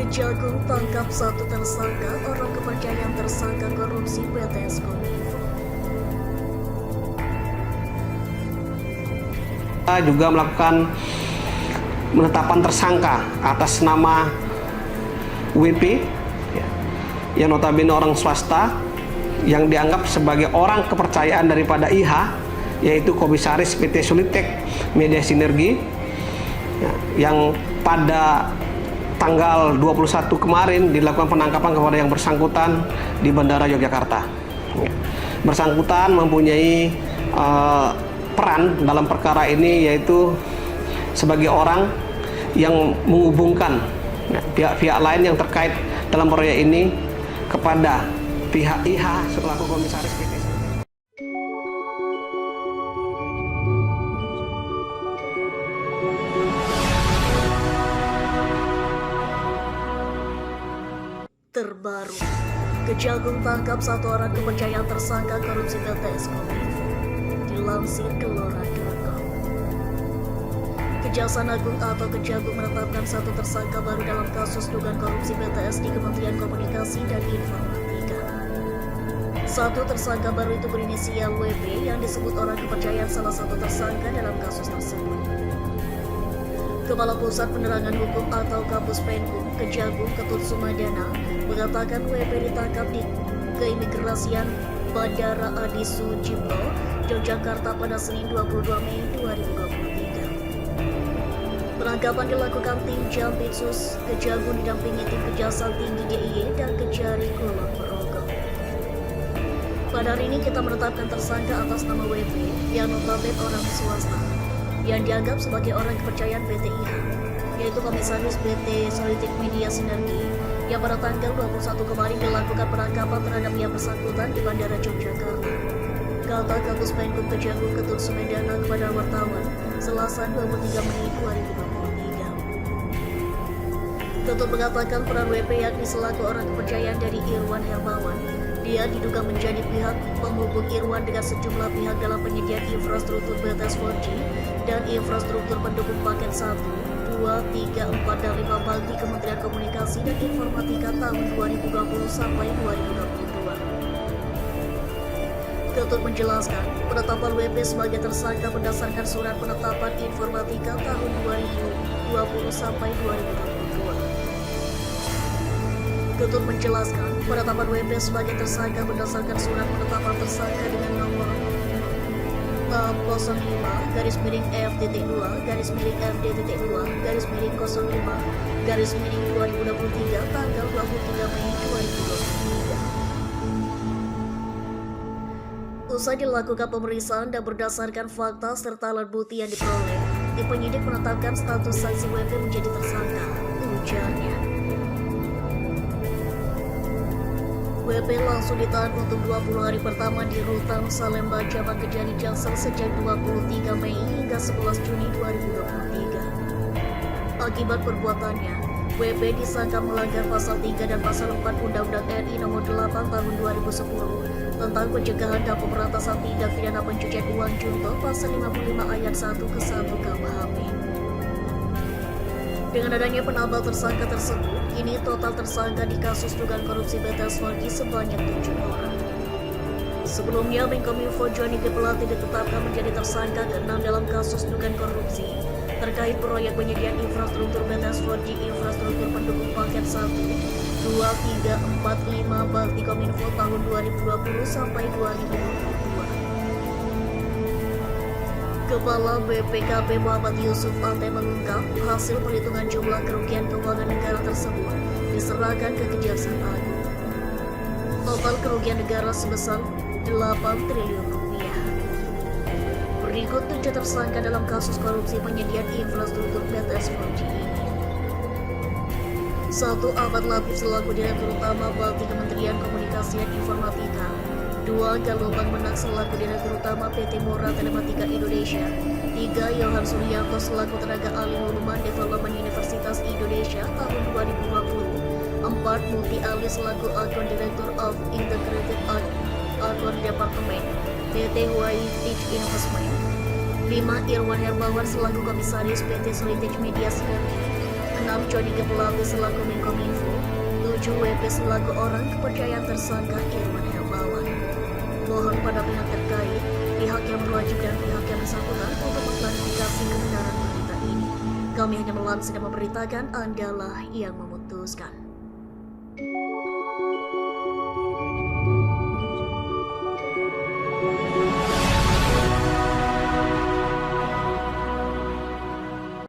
Kejagung tangkap satu tersangka orang kepercayaan tersangka korupsi BTS Kominfo. Kita juga melakukan penetapan tersangka atas nama WP yang notabene orang swasta yang dianggap sebagai orang kepercayaan daripada IH, yaitu Komisaris PT Solitek Media Sinergi, yang pada tanggal 21 kemarin dilakukan penangkapan kepada yang bersangkutan di Bandara Yogyakarta. Bersangkutan mempunyai peran dalam perkara ini, yaitu sebagai orang yang menghubungkan pihak-pihak lain yang terkait dalam proyek ini kepada pihak IH selaku Komisaris PT. Terbaru, Kejagung tangkap satu orang kepercayaan tersangka korupsi BTS Kominfo. Dilansir Gelora.com. Kejaksaan Agung atau Kejagung menetapkan satu tersangka baru dalam kasus dugaan korupsi BTS di Kementerian Komunikasi dan Informatika. Satu tersangka baru itu berinisial WP yang disebut orang kepercayaan salah satu tersangka dalam kasus tersebut. Kepala Pusat Penerangan Hukum atau Kapus Penkum Kejagung Ketut Sumadana mengatakan WP ditangkap di Keimigrasian Bandara Adi Sucipto, Yogyakarta pada Senin 22 Mei 2023. Penangkapan dilakukan tim Jampitsus Kejagung didampingi tim Kejaksaan Tinggi DIY dan Kejari Kulon Progo. Pada hari ini kita menetapkan tersangka atas nama WP yang notabene orang swasta yang dianggap sebagai orang kepercayaan PT IH, yaitu Komisaris PT Solitek Media Sinergi, yang pada tanggal 21 kemarin dilakukan penangkapan terhadap yang bersangkutan di Bandara Yogyakarta. Kata Kapus Penkum Kejagung Ketut Sumadana kepada wartawan Selasa 23 Mei 2023. Ketut mengatakan peran WP yakni selaku orang kepercayaan dari Irwan Hermawan. Dia diduga menjadi pihak penghubung Irwan dengan sejumlah pihak dalam penyediaan infrastruktur BTS 4G dan infrastruktur pendukung paket 1, 2, 3, 4, dan 5 bagi Kementerian Komunikasi dan Informatika tahun 2020 sampai 2022. Ketut menjelaskan, penetapan WP sebagai tersangka berdasarkan surat penetapan Informatika tahun 2020 sampai 2022. Ketut menjelaskan, penetapan WP sebagai tersangka berdasarkan surat penetapan tersangka dengan nomor 05 garis miring F.2 garis miring FD.2 garis miring 05 garis miring 2023 tanggal 23 Mei 2023. Usai dilakukan pemeriksaan dan berdasarkan fakta serta alat bukti yang diperoleh, penyidik menetapkan status saksi WP menjadi tersangka, ujarnya. WP langsung ditahan untuk 20 hari pertama di Rutan Salemba, Cabang Kejari Jaksel sejak 23 Mei hingga 11 Juni 2023. Akibat perbuatannya, WP disangka melanggar pasal 3 dan pasal 4 Undang-Undang RI Nomor 8 Tahun 2010 tentang pencegahan dan pemberantasan tindak pidana pencucian uang junto pasal 55 ayat 1 ke 1 KUHP. Dengan adanya penambah tersangka tersebut, kini total tersangka di kasus dugaan korupsi BTS 4G sebanyak 7 orang. Sebelumnya, Menkominfo Johnny G. Plate ditetapkan menjadi tersangka ke-6 dalam kasus dugaan korupsi terkait proyek penyediaan infrastruktur BTS 4G infrastruktur pendukung paket 1, 2, 3, 4, 5 bakti Kominfo tahun 2020 sampai 2022. Kepala BPKP Muhammad Yusuf Ante mengungkap hasil perhitungan jumlah kerugian keuangan negara tersebut diserahkan ke Kejaksaan Agung. Total kerugian negara sebesar 8 triliun rupiah. Berikut 7 tersangka dalam kasus korupsi penyediaan infrastruktur BTS 4G ini. 1. Ahmad Latif selaku Direktur Utama Bakti Kementerian Komunikasi dan Informatika. 2. Galobang Menang selaku Direktur Utama PT Mora Telematika Indonesia. 3. Yohan Suryanto selaku Tenaga Ahli Huluman Development Universitas Indonesia tahun 2020. 4. Multi Ali selaku Akun Direktur of Integrated Akun Departemen PT Huawei Teach Investment. 5. Irwan Hermawan selaku Komisaris PT Solitek Media Sinergi. 6. 6 Joni G. Plate selaku Menkominfo, 7 WP selaku orang kepercayaan tersangka Irwan Hermawan. Mohon pada pihak terkait, pihak yang berwajib dan pihak yang bersangkutan untuk mengklarifikasi kebenaran berita ini. Kami hanya melansir dan memberitakan, Andalah yang memutuskan.